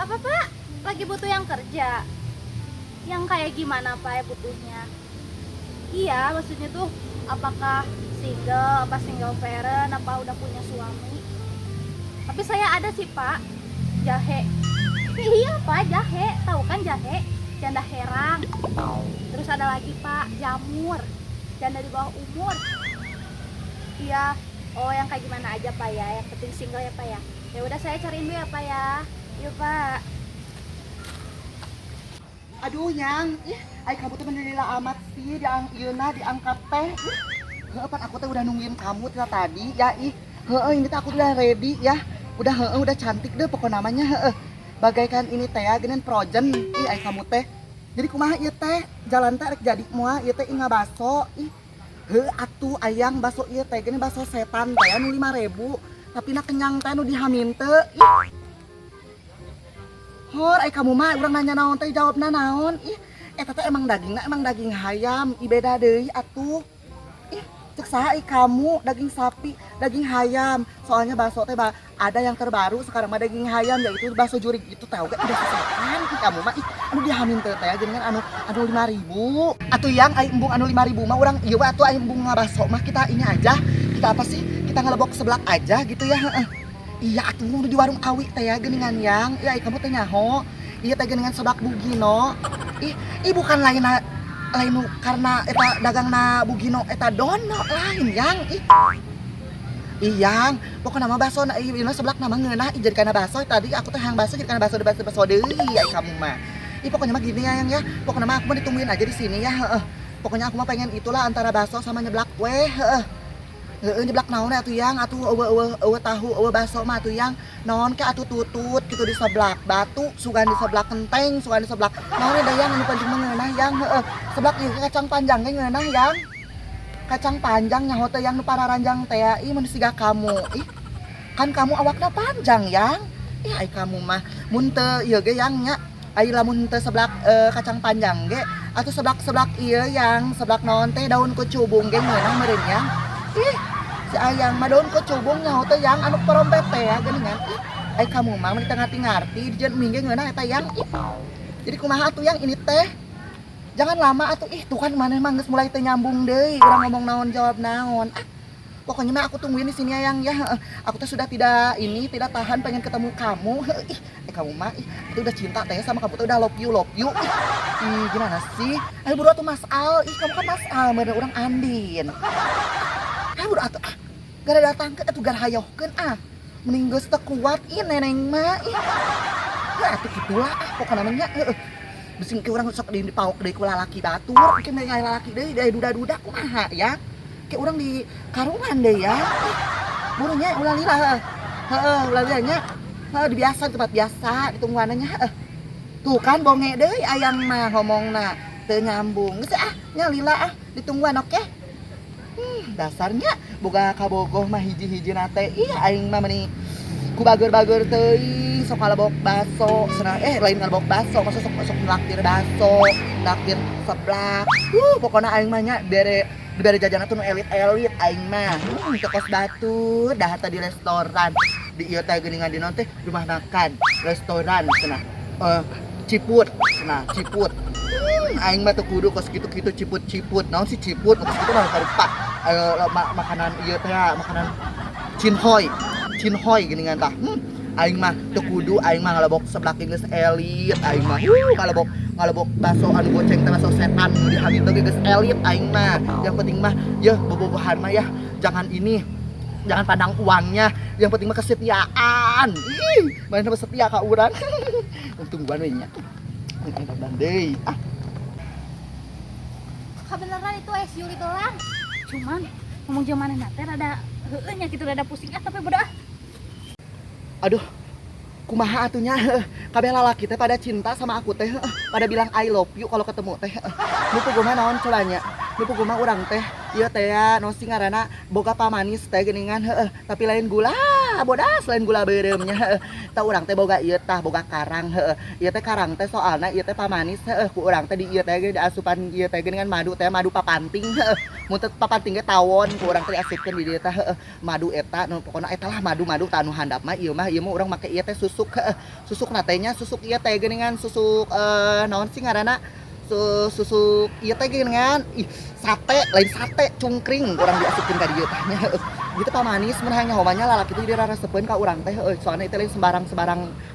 Apa Pak? Lagi butuh yang kerja? Yang kayak gimana Pak ya butuhnya? Iya, maksudnya tuh apakah single, apa single parent, apa udah punya suami? Tapi saya ada sih Pak, jahe. Iya Pak, jahe, tahu kan jahe? Janda herang. Terus ada lagi Pak, jamur. Janda di bawah umur. Iya. Oh, yang kayak gimana aja Pak ya? Yang penting single ya Pak ya. Ya udah saya cariin dulu ya Pak ya. Yuk Pak. Aduh yang, ay kamu tuh mendelila amat sih, diangkat teh. Pan aku tuh udah nungguin kamu tadi ya ini tuh aku udah ready ya. Udah cantik deh pokok namanya bagaikan ini teh ya, geunan projen ay kamu teh. Jadi kumaha ieu teh? Jalan teh rek jadi moal ieu teh inga baso. Atuh ayang baso ieu teh geuning baso setan teh anu 5.000. Tapi na kenyang teh nu dihamin teh. Hor, kamu mah urang nanya naon teh jawabna naon? Eta teh emang daging hayam, beda deui atuh. Cek saha kamu daging sapi, daging hayam. Soalnya bakso teh ada yang terbaru sekarang mah daging hayam yaitu bakso jurig itu tahu gak udah sesekan kamu mah anu dihamin teh geuningan anu 5.000. Atuh yang embung anu 5.000 mah urang ieu atuh embung ngabakso mah kita ini aja. Kita apa sih? Kita ngelebok seblak aja gitu ya, Iya atuh nu di warung awi teh ya geuningan yang. Ya kamu teh nyaho. Iya teh geuningan seblak bugino. Bukan lain karena eta dagangna bugino eta dono lain yang. Iyang, pokoknya nama bakso na ieu seblak nama ngeunah jadi kana bakso tadi aku teh hayang bakso jadi kana bakso deui ya kamu mah. Pokoknya mah gini ya yang ya. Pokoknya mah aku mah ditungguin aja di sini ya, Pokoknya aku mah pengen itulah antara bakso sama nyeblak kue, nyeblak naon atuh yang atuh eueuh tahu eueuh bakso mah atuh yang naon ke atuh tutut gitu di seblak batu sugan di seblak kenteng sugan di seblak naon da yang anu penting mengeunah yang seblak ieu kacang panjang ge ngeunah yang kacang panjang nyaho teh yang nu pararanjang teh ieu mun siga kamu kan kamu awakna panjang yang ai kamu mah mun teu ieu ge yang nya ai lamun teu seblak kacang panjang ge atuh seblak ieu yang seblak naon teh daun kucubung ge ngeunah meureun yang si ayang mah daun kecubung nyaho teh yang anu perompet teh ya geuningan. Kamu mah mun ngarti dijeun mingge ngeunah eta yang. Jadi kumaha atuh yang ini teh? Jangan lama atuh tuh kan maneh mah geus mulai teh nyambung deui urang ngomong naon jawab naon. Pokoknya mah aku tungguin di sini ayang ya. Aku tuh sudah tidak tahan pengen ketemu kamu. Kamu mah itu udah cinta teh sama kamu tuh udah love you. Gimana sih? Ayo buru atuh Mas Al. Kamu kan Mas Al meureun urang Andin. Udah atuh gara datang ke atuh gara hayohkeun mending geus teu kuat neneng mah atuh kitulah pokona namanya bising ke urang sok dipaok deui ku lalaki batur ke mengai lalaki deui dari duda-duda kumaha ya ke urang di karungan deui ya burunya ulah lila ulah lilanya dibiasa tempat biasa ditungguannya tuh kan bonge deui ayang mah ngomongna teu nyambung geus nya lila ditungguan oke? Dasarnya boga kabogoh mah hiji-hiji nate aing mah meni ku bager-bager teuing sok ngalebok baso cenah lain ngalebok baso maksud sok ngelaktir baso naktir seblak pokona aing mah nya bere jajanan tuh nu elit-elit aing mah ke kos batur dah tadi restoran di ieu teh geuningan di naon teh rumah makan restoran cenah ciput aing mah teu kudu kos kitu-kitu ciput naon sih ciput kos kitu mah rupa makanan ieu teh makanan cinhoi geuningan tah aing mah teu kudu aing mah ngalebok seblak geus elit aing mah ngalebok baso anu goceng teh baso setan nu dihamil teh geus elit aing mah yang penting mah yeuh bobogohan mah ya jangan pandang uangnya yang penting mah kesetiaan mana setia ka urang tungguan we nya deui Kebenaran itu Yuli gelang. Cuman ngomong zaman nanti rada heueunya gitu rada pusing tapi bodoh. Aduh kumaha atunya kabeh lalaki teh pada cinta sama aku teh pada bilang I love you kalau ketemu teh nu puguh naon cenanya nu puguh urang teh ieu teh ya no singarana boga pamanis teh geuningan tapi lain gula bodas lain gula bereumnya. Ta urang teh boga ieu tah boga karang heueuh. Ieu teh karang teh soalna ieu teh pamanis heueuh. Ku urang teh di ieu teh ge asupan ieu teh dengan madu teh madu papanting heueuh. Mun teu papanting ge tawon ku urang teh diasupkeun di dieu teh heueuh. Madu eta nu pokona eta lah madu-madu tah nu handap mah ieu mah urang make ieu teh susuk heueuh. Susukna teh nya susuk ieu teh geuningan susuk naon sih ngaranna? Susuk ieu teh geuningan sate lain sate cungkring urang diasupkeun ka dieu teh nya heueuh. Gitu pamanis mun hayang nyahomanya lalaki teh diraresepeun ka urang teh heueuh. Soalna itu lain sembarang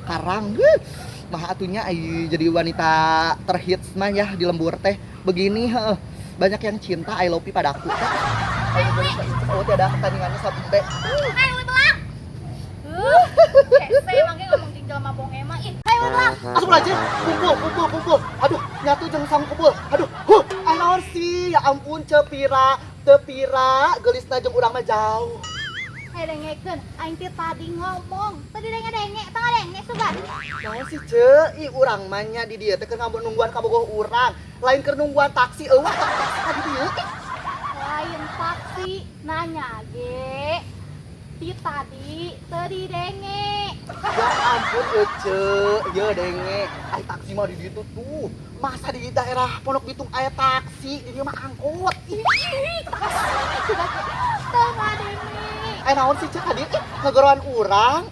karang. Mah atunya jadi wanita terhits mah ya di lembur teh. Begini heueuh. Banyak yang cinta I love you padaku teh. Oh tiada pertandingannya sampai. Hai belang. Hese mangke ngomong jeung jelema bonge mah ih. Hai belang. Asup aja, kumpul. Aduh, nyatu jeung sang kumpul. Aduh, naon sih? Ya ampun Cepira, geulisna jeung urang mah jauh. Hai dengekeun, aing teh tadi ngomong. Tadi denge sugan. Naon sih Ceu? Urang mah nya di dieu teh keur nungguan ka bogoh urang. Lain keur nungguan taksi eueuh taksi ka di dieu. Lain taksi nanya ge. Di tadi teu denge. Ya ampun Ceu, ieu denge. Ai taksi mah di ditu tuh. Masa di daerah Pondok Bitung aya taksi, di dieu mah angkot. Ih, taksi teu ngadenge. Naon sih Ceu ka dieu? Ngagoroan urang.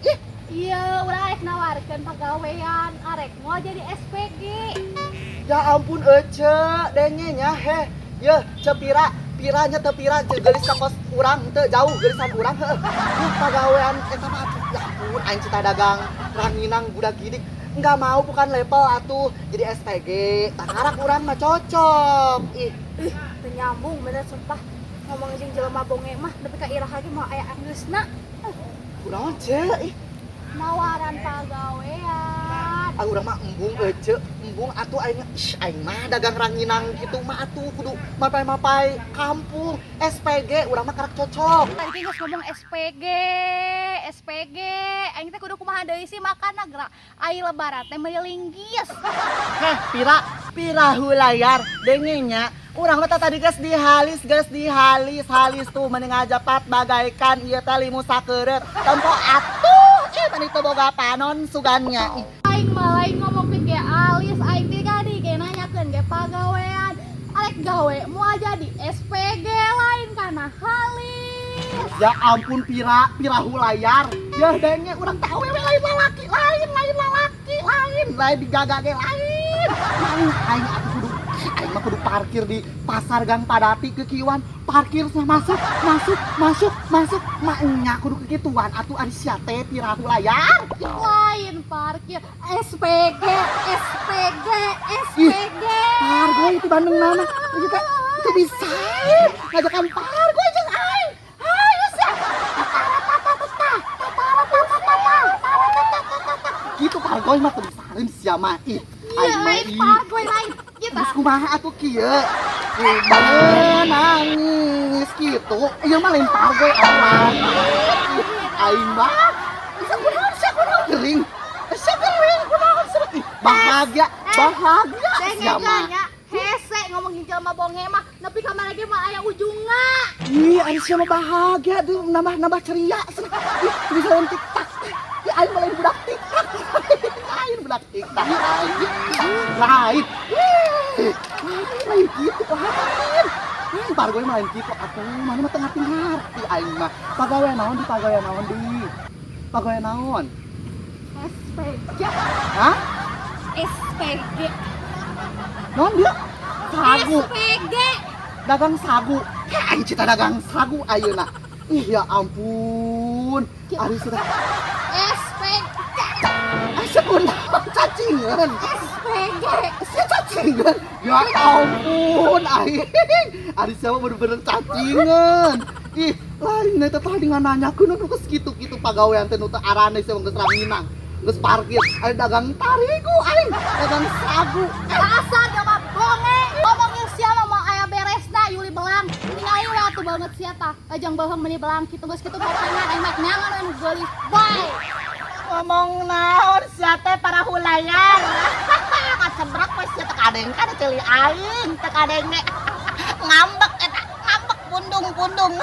Iya, urang arek nawarkeun pagawean, arek mau jadi SPG. Ya ampun Ceu, denge nya heh. Ye, Cepira, piranya teu pira geulis ka kos urang teu jauh geurisan urang heueuh. Pagawean eta mah ya ampun aing cita dagang ranginang budak gidik. Enggak mau bukan level atuh jadi SPG. Takarak urang mah cocok. Teu nyambung bener sumpah. Ngomong jeung jelema bonge mah nepi ka iraha ge mah aya anggeusna. Kunaon Ceu? Nawaran pagawean. Urang mah embung Ceu, embung atuh aing mah dagang ranginang kitu mah atuh kudu mapai-mapai kampung SPG urang mah karak cocok. Tadi geus ngomong SPG. Aing teh kudu kumaha deui sih makana gerak ai lebaran teh meuling geus. Heh, pira hulayar dengenya. Urang mah tadi geus dihalis halis tuh mending ngajapat bagaikan ieu teh limu sakeureut. Tempo atuh mani teu boga panon sugannya. Aing mah lain ngomongkeun ge alis, aing teh gadi ge nanyakeun ge pagawean. Arek gawe moal jadi SPG lain kana halis. Ya ampun pira hulayar. Ya denge urang teh awewe lain lalaki, lain digaga ge lain. Aing mah kudu parkir di pasar Gang Padati kekieuan. Parkir masuk. Maknya kudu kegituan atuh ari sia teh pira hulayar. Lain parkir SPG. Pargoy itu Bandung nama. Itu bisa. Ngajakan pargoy jeung aing. Hayu sia. Gitu pargoy mah teu disareun sia mah. Lain pargoy lain. Terus kumaha atuh kieu? Nangis gitu. Ieu mah lain pargoy aing mah. Bisa kunaon gering. Kunaon seueuh. Bahagia. Sia mah. Hese ngomong jelema bonge mah nepi ka mana ge mah aya ujungna. Ari sia mah bahagia tuh nambah ceria. Bisa lain TikTok. Aing mah lain budak TikTok. Lain gitu lain pargoy mah lain gitu atuh mana mah tengah ngarti aing mah pagawean naon di pagawean naon SPG. hah SPG. naon dia sagu SPG. dagang sagu aing cita dagang sagu ayeuna ya ampun ari sudah SPG. Sekundaon cacingan. Cacingan. Ya ampun aing. Ari sia mah bener-bener cacingan. Lain eta tah dengan nanyakeun nu geus kitu-kitu pagawean teh nu teu arane sia geus ranginang. Geus parkir, ari dagang tarigu aing, dagang sagu. Dasar jelema bonge. Ngomongin sia mah aya beresna Yuli belang. Ningali we atuh banget sia tah. Ajang baheung meuni belang kitu geus kitu popengan aing mah nyangan anu geulis. Bye. Ngomong naon sia teh para hulayar. Kacebrak we sia teh kadeng kan ceuli aing teh kadenge. Ngambek eta, ngambek pundung-pundung.